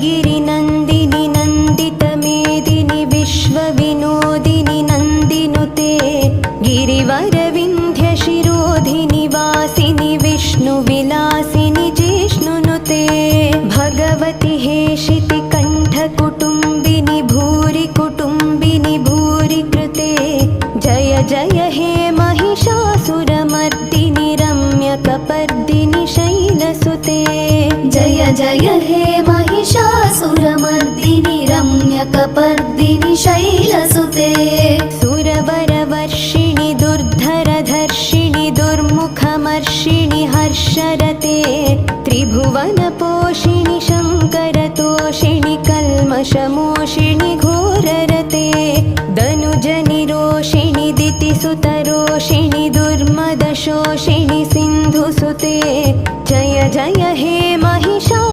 गिरिनन्दिनि नन्दितमेदिनि विश्वविनोदिनि नन्दिनुते गिरिवरविन्ध्यशिरोधिनि वासिनि विष्णुविलासिनि जिष्णुनुते भगवति हेशितिकण्ठकुटुम्बिनि भूरि कुटुम्बिनि भूरि कृते जय जय हे महिषासुरमर्दिनि रम्यकपर्दिनि शैलसुते जय जय हे महिषासुरमर्दिनि रम्यकपर्दिनि शैलसुते सुरवरवर्षिणि दुर्धरधर्षिणि दुर्मुखमर्षिणि हर्षरते त्रिभुवनपोषिणि शङ्करतोषिणि कल्मषमोषिणि घोररते दनुजनिरोषिणि दितिसुतरोषिणि दुर्मदशोषिणि सिन्धुसुते जय जय हे महिषा